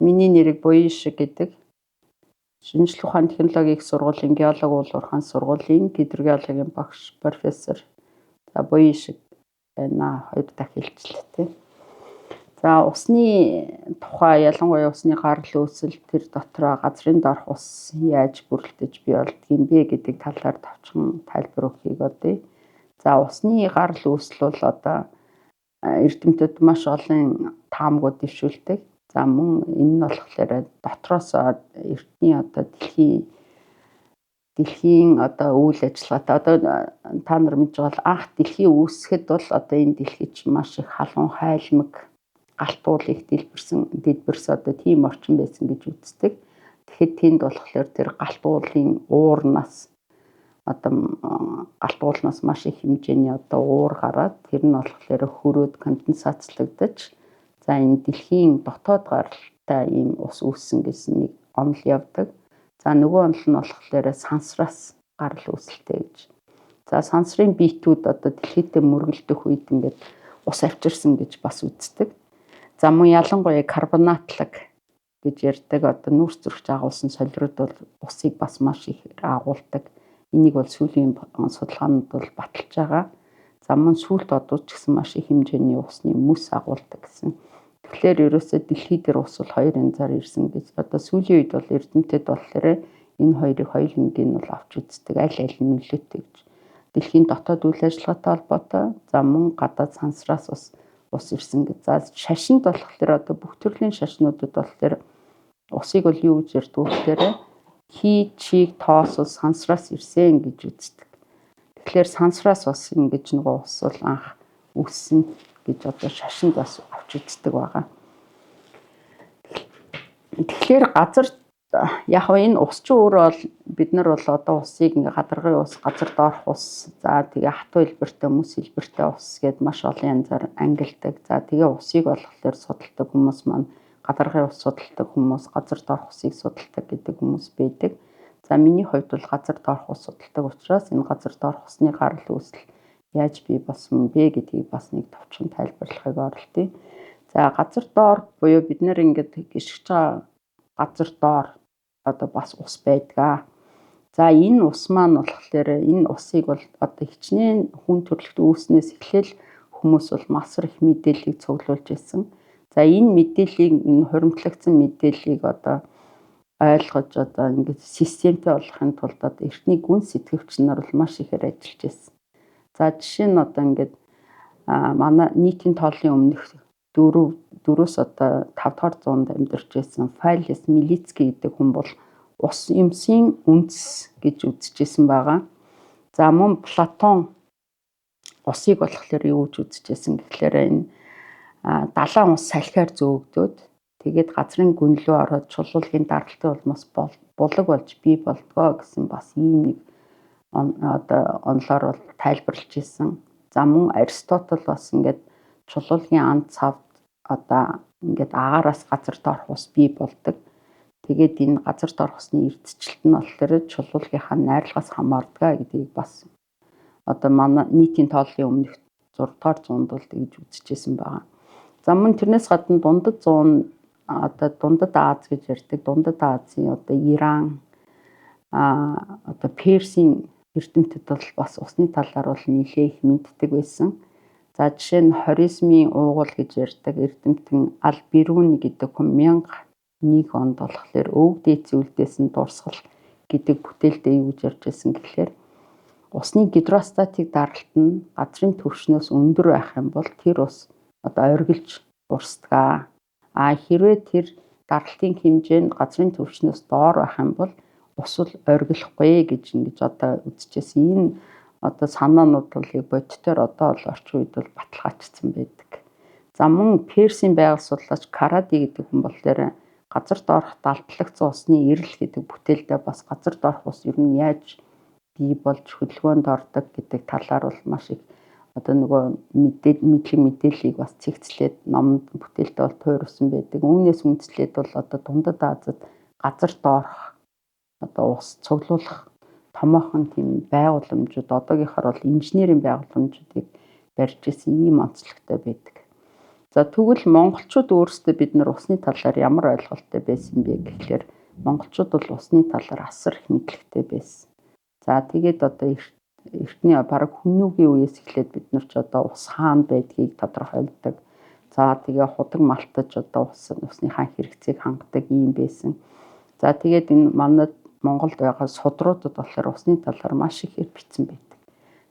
миний нэрийг Буян шиг гэдэг. Шинжлэх ухааны технологийн их сургуулийн геологи уулуурхаан сургуулийн гидрогеологийн багш профессор. За Буян шиг байна. 2 дахь илчлэлтэй. За усны тухай ялангуяа усны гарал үүсэл тэр дотроо газрын доорх ус яаж бүрэлдэж бий болдгийг бэ гэдэг талаар товчхон тайлбар өгөхийг бодъё. За усны гарал үүсэл бол одоо эрдэмтэд маш олон таамгууд дэвшүүлдэг. За мөн энэ нь болохоор дотроос эртний одоо дэлхийн одоо үйл ажиллагаатай одоо та нар мэдж байгаа анх дэлхий үүсгэхэд бол одоо энэ дэлхий чинь маш их халуун хайлмаг галтуул их дэлбэрс одоо тийм орчин байсан гэж үздэг. Тэгэхэд тэнд болохоор тэр галтуулын уурнаас одоо галтуулнаас маш их хэмжээний одоо уур гараад тэр нь болохоор хөрөөд конденсацлагдаж за энэ дэлхийн дотоод гаралтай ийм ус үүссэн гэсэн нэг онол явдаг. За нөгөө онол нь болохоор сансраас гарал үүсэлтэй гэж. За сансрын биетүүд одоо дэлхийдээ мөргөлдөх үед ингээд ус авчирсан гэж бас үздэг. За мөн ялангуяа карбонатлаг гэж ярьдаг одоо нүүрс зүрхж агуулсан солируд бол усыг бас маш их агуулдаг. Энийг бол сүүлийн судалгаанууд бол баталж байгаа. За мөн сүлт одууд ч гэсэн маш их хэмжээний усны мөс агуулдаг гэсэн. Тэгэхээр ерөөсөө дэлхий дээр ус бол 2 янзаар ирсэн гэж. Одоо сүүлийн үед бол эрдэмтэд болохоор энэ хоёрыг хоёулангийг нь бол авч үздэг. Аль аль нь нөлөөтэй гэж. Дэлхийн дотоод үйл ажиллагаатай холбоотой. За мөн гадаад сансраас ус ирсэн гэж. За шашинд болохоор одоо бүх төрлийн шашнуудад болохоор усыг бол юу гэж ярьдаг вэ гэхээр хий, чиг, тоос ус сансраас ирсэн гэж үздэг. Тэгэхээр сансраас ус ингэж нөгөө ус бол анх үүссэн гэж одоо шашинд бас авч үздэг байгаа. Тэгэхээр газар яг энэ ус чинь өөрөө бол бид нар бол одоо усыг ингээ гадаргын ус, газар доорх ус, за тэгээ хатуу хэлбэртэй, мөс хэлбэртэй ус гэдээ маш олон янзаар ангилдаг. За тэгээ усыг болохоор судалдаг хүмүүс маань гадаргын ус судалдаг хүмүүс, газар доорх усыг судалдаг гэдэг хүмүүс байдаг. За миний хувьд бол газар доорх ус судалдаг учраас энэ газар доорх усны гарал үүсэл яаж бий болсон бэ гэдгийг бас нэг товчхон тайлбарлахыг оролдъё. За газар доор буюу бид нэр ингээд гიშгэж байгаа газар доор одоо бас ус байдаг. За энэ ус маань болохоор энэ усыг бол одоо хичнээн хүн төрөлхт үүснээс эхлээл хүмүүс бол масар их мэдээллийг цуглуулж ирсэн. За энэ мэдээллийг энэ хуримтлагдсан мэдээллийг одоо ойлгож одоо ингээд системтэй болгохын тулд одоо эртний гүн сэтгвч нар бол маш ихээр ажиллаж байсан. За жишээ нь одоо ингээд манай нийтийн тооллын өмнөх 4-өөс одоо 5 дугаар зуунд амьдарч байсан Файлес Милицкий гэдэг хүн бол ус юмсын үндэс гэж үзэжсэн байгаа. За мөн Платон усыг болохоор юу гэж үзэжсэн гэхээр энэ далайн ус салхиар зөөгдөөд тэгээд газрын гүнлөө ороод чулуулгын даралтын улмаас булаг болж бий болдгоо гэсэн бас ийм нэг одоо онлоор бол тайлбарлаж ирсэн. За мөн Аристотель бас ингээд чулуулгын ан цавд одоо ингээд агаараас газар доорх ус бий болдог. Тэгээд энэ газар доорх усны эрдчилт нь болохоор чулуулгынхаа найрлагаас хамаардгаа гэдгийг бас одоо манай нийтийн тооллын өмнөх 6 дугаар зуунд бол тэгж үзэжсэн байгаа. За мөн тэрнээс гадна дундад зуун одоо дундад Аз гэж ярьдаг. Дундад Азийн одоо Иран одоо Персийн эрдэмтэд бол бас усны талаар бол нэлээ их мэддэг байсан. За жишээ нь хоризмын уугуул гэж ярьдаг эрдэмтэн Аль-Бируни гэдэг хүн 1001 онд болохоор өвөг дээдсийн үлдээс нь дурсгал гэдэг бүтээлдээ юу гэж ярьж байсан гэхээр усны гидростатик даралт нь газрын түвшнээс өндөр байх юм бол тэр ус одоо оргилж урсдаг. Хэрвээ тэр даралтын хэмжээ нь газрын түвшнээс доор байх юм бол ус бол оргилохгүй гэж ингэж одоо үзчихсэн. Энэ одоо санаанууд бол бодитоор одоо л орчин үед бол баталгаажсан байдаг. За мөн Персийн байгаль судлаач Каради гэдэг хүн болохоор газар доорх далдлагдсан усны эрэл гэдэг бүтээлдээ бас газар доорх ус ер нь яаж бий болж хөдөлгөөнд ордог гэдэг талаар бол маш их одоо нөгөө мэдээллийг бас цэгцлээд номонд бүтээлдээ бол тойрсон байдаг. Үүнээс үндэслээд бол одоо дундад Азад газар доорх одоо ус цуглуулах томоохон тийм байгууламжууд одоогийнхоор бол инженерийн байгууламжуудыг барьж ирсэн ийм онцлогтой байдаг. За тэгвэл монголчууд өөрсдөө бид нар усны талаар ямар ойлголттой байсан бэ гэхлээр монголчууд бол усны талаар асар их мэдлэгтэй байсан. За тэгээд одоо эртний бараг хүннүүгийн үеэс эхлээд бид нар ч одоо ус хаана байдгийг тодорхойлдог. За тэгээ худаг малтаж одоо усныхаа хэрэгцээг хангадаг юм байсан. За тэгээд энэ манайд Монголд байгаа судруудад болохоор усны талаар маш ихээр бичсэн байдаг.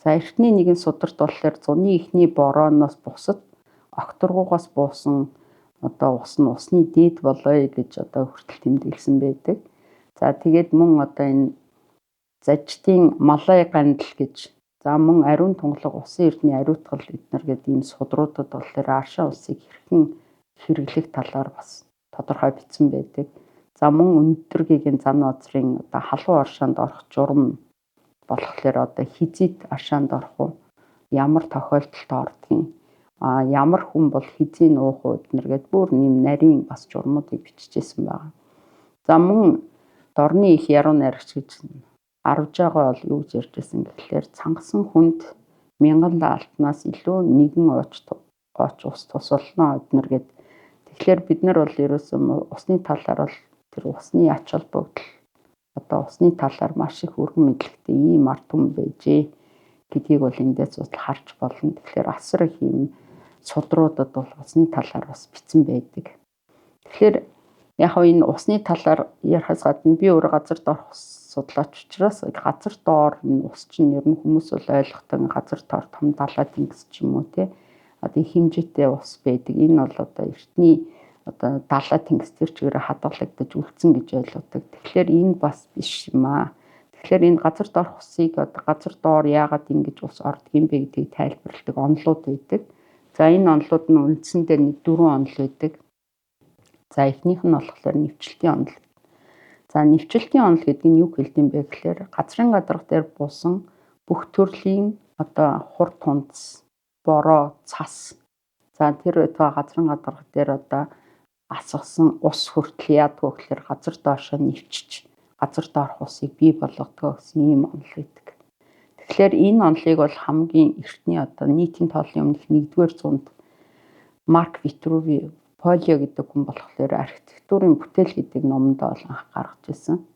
За эртний нэгэн сударт болохоор зуны эхний борооноос бусад огторгуугаас буусан одоо ус нь усны дээд болоё гэж одоо хүртэл тэмдэглэсэн байдаг. За тэгээд мөн одоо энэ зажтын малай гандал гэж за мөн ариун тунгалаг усан эрдний ариутгал эднэр гэдэг ийм судруудад болохоор аршаа усыг хэрхэн хэрэглэх талаар бас тодорхой бичсэн байдаг. За мөн өнөөдрийн зан газрын одоо халуун аршаанд орох журам болохоор одоо хизээд аршаанд орох уу, ямар тохиолдолд ордгийг, ямар хүн бол хизээ нуух уу эднэр гэдэг бүр нэм нарийн бас журмуудыг бичижсэн байна. За мөн дорны их яруу найрагч гэж арвж байгаа бол юу гэж ярьжсэн гэхлээр цангасан хүнд мянган алтнаас илүү нэгэн ooч ус тусална эднэр гэд. Тэгэхээр бид нар бол ерөөсөн усны талаар бол тэр усны ач холбогдол одоо усны талаар маш их өргөн мэдлэгтэй ийм ард түмэн байжээ гэдгийг бол эндээс бол харж болно. Тэгэхээр асар их ийм судруудад бол усны талаар бас бичсэн байдаг. Тэгэхээр яг энэ усны талаар ярихаас гадна би өөрөө газар доорх судлаач учраас газар доор энэ ус чинь ер нь хүмүүс бол ойлгохтой газар доор том далай тэнгис ч юм уу те одоо хэмжээтэй ус байдаг. Энэ бол одоо эртний одоо далай тэнгис төр чигээр хадгалагдаж үлдсэн гэж ойлгодог. Тэгэхээр энэ бас биш юм аа. Тэгэхээр энэ газар доорх усыг одоо газар доор яагаад ингэж ус ордог юм бэ гэдгийг тайлбарладаг онолууд байдаг. За энэ онолууд нь үндсэндээ нэг 4 онол байдаг. За эхнийх нь болохоор нэвчлэлтийн онол. За нэвчлэлтийн онол гэдэг нь юу хэлдэг юм бэ гэхээр газрын гадарга дээр буусан бүх төрлийн одоо хур тунц, бороо, цас. За тэр газрын гадарга дээр одоо асгасан ус хүртэл яадгүй гэхээр газар доошоо нэвчиж газар доорх усыг бий болгодог гэсэн ийм онол байдаг. Тэгэхээр энэ онолыг бол хамгийн эртний одоо нийтийн тооллын өмнөх 1-р зуунд Марк Витруви Полио гэдэг хүн болохоор архитектурын бүтээл гэдэг номонд бол анх гаргаж ирсэн.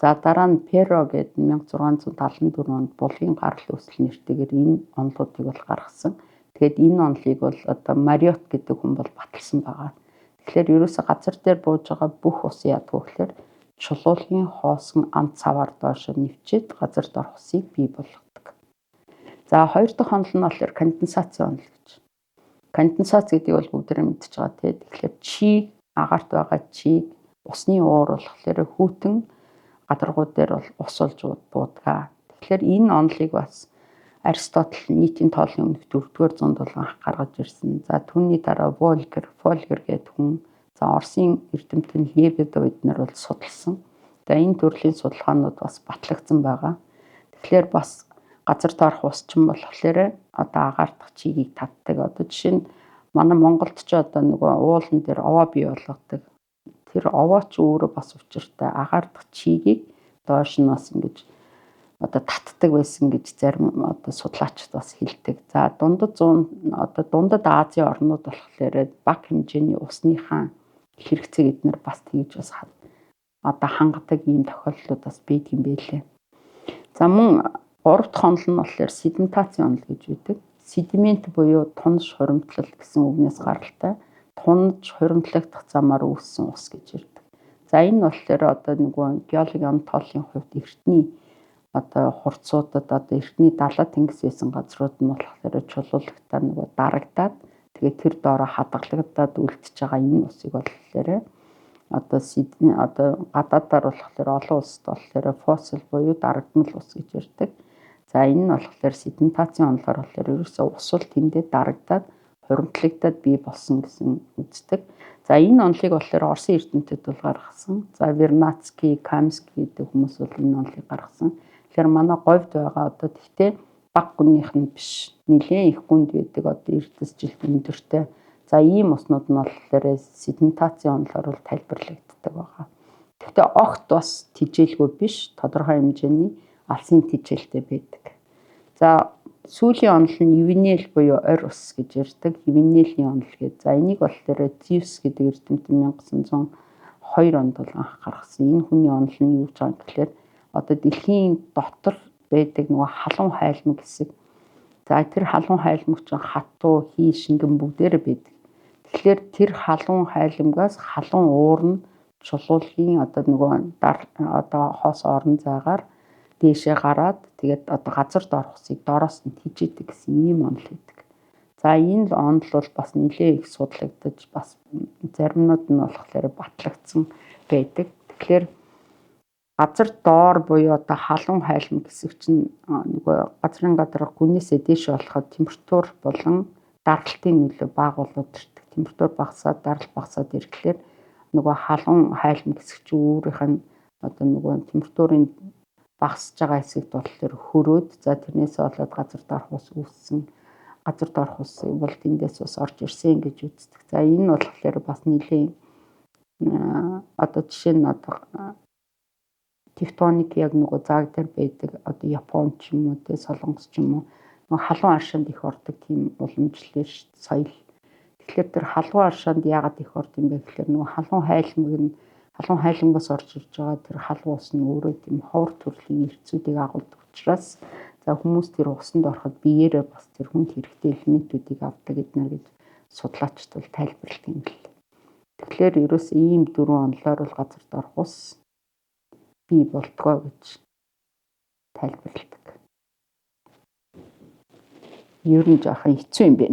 За дараа нь Перо гэдэг 1674 онд булгийн гарал үүсэл нэртэйгээр энэ онолуудыг бол гаргасан. Тэгээд энэ онолыг бол одоо Мариот гэдэг хүн бол баталсан байгаа. Тэгэхээр ерөөсө газар дээр бууж байгаа бүх ус яадгүй гэхээр чулуулгын хоосон амт цаваар доошо нэвчээд газар доорх усыг бий болгодог. За хоёр дахь онол нь болохоор конденсацийн онол гэж. Конденсац гэдэг бол бүгдээрээ мэдчихэж байгаа тийм. Тэгэхээр чийг агаарт байгаа чийг усны уур болохоор хүйтэн гадаргуу дээр бол ус олж буудгаа. Тэгэхээр энэ онолыг бас Аристотл нийтийн тооллын өмнөх 4-р зуунд бол анх гаргаж ирсэн. За түүний дараа Фольгер гэдэг хүн за Оросын эрдэмтэн Лебедев эднэр бол судалсан. За энэ төрлийн судалгаанууд бас батлагдсан байгаа. Тэгэхээр бас газар доорх ус чинь болохоор одоо агаардах чигийг татдаг. Одоо жишээ нь манай Монголд ч одоо нөгөө уулан дээр овоо бий болгодог. Тэр овоо ч өөрөө бас учиртай агаардах чигийг доошноос ингэж одоо татдаг байсан гэж зарим одоо судлаачид бас хэлдэг. За дундад Азийн орнууд болохоор бага хэмжээний усныхаа хэрэгцээг эднэр бас тэгж бас одоо хангадаг ийм тохиолдлууд бас байдаг юм байлээ. За мөн 3 дахь онол нь болохоор седиментацийн онол гэж байдаг. Седимент буюу тунаж хуримтлал гэсэн үгнээс гаралтай. Тунаж хуримтлагдах замаар үүссэн ус гэж ярьдаг. За энэ болохоор одоо нөгөө геологийн онолын хувьд эртний одоо хурцуудад одоо эртний далай тэнгис байсан газрууд нь болохоор чулуулагтаа нөгөө дарагдаад тэгээд тэр доороо хадгалагдаад үлдчихэж байгаа энэ усыг болохоор одоо гадаадаар болохоор олон улсад болохоор фосил буюу дарагдмал ус гэж ярьдаг. За энэ нь болохоор седиментацийн онолоор болохоор ерөөсөө ус бол тэндээ дарагдаад хуримтлагдаад бий болсон гэсэн үздэг. За энэ онолыг болохоор Оросын эрдэмтэд бол гаргасан. За Вернадский, Камский гэдэг хүмүүс бол энэ онолыг гаргасан. Тэгэхээр манай говьд байгаа одоо тэгтээ баг гүнийх нь биш нэлээд их гүнд байдаг одоо эрдэс жилт өндөртэй. За ийм уснууд нь болохоор седиментацийн онолоор бол тайлбарлагддаг байгаа. Тэгтээ огт бас тижээлгүй биш тодорхой хэмжээний алсын тижээлтэй байдаг. За сүүлийн онол нь ювенил буюу орь ус гэж ярьдаг. Ювенилийн онол гэдэг. За энийг болохоор Зевс гэдэг эрдэмтэн 1902 онд бол анх гаргасан. Энэ хүний онол нь юу гэж байгаа юм гэхээр одоо дэлхийн дотор байдаг нөгөө халуун хайлмаг хэсэг. За тэр халуун хайлмаг чинь хатуу, хий, шингэн бүгдээрээ байдаг. Тэгэхээр тэр халуун хайлмгаас халуун уурна чулуулын одоо нөгөө одоо хоос орон зайгаар дээшээ гараад тэгээд одоо газарт орох усыг доороос нь тижээдэг гэсэн ийм онол байдаг. За энэ онол бол бас нэлээд их судлагдаж бас заримнууд нь болохоор батлагдсан байдаг. Тэгэхээр газар доор буюу одоо халуун хайлмаг хэсэг чинь нөгөө газрын гадарга гүнээсээ дээш болоход температур болон даралтын нөлөө бага болоод ирдэг. Температур багасаад даралт багасаад ирэхлээр нөгөө халуун хайлмаг хэсэг чинь өөрийнх нь одоо нөгөө температурын багасж байгаа хэсэгт болохоор хөрөөд за тэрнээсээ болоод газар доорх ус үүссэн. Газар доорх ус бол тэндээс ус орж ирсэн гэж үздэг. За энэ болохоор бас нэлийн одоо жишээ нь одоо тектоник яг нөгөө зааг дээр байдаг одоо Япон ч юм уу те Солонгос ч юм уу нөгөө халуун аршинд их ордог тийм уламжлал шүү дээ соёл. Тэгэхээр тэр халуун аршинд яагаад их орд юм бэ гэхээр нөгөө халуун хайлмгаас орж ирж байгаа тэр халуун ус нь өөрөө тийм ховор төрлийн эрчүүдийг агуулдаг учраас за хүмүүс тэр усанд ороход биеэрээ бас тэр хүнд хэрэгтэй элементүүдийг авдаг гэднэр гэж судлаачд бол тайлбарладаг юм л. Тэгэхээр ерөөс ийм дөрвөн онолоор бол газар доорх ус бий болтгоо гэж тайлбарладаг. Ер нь жоохон хэцүү юм байна.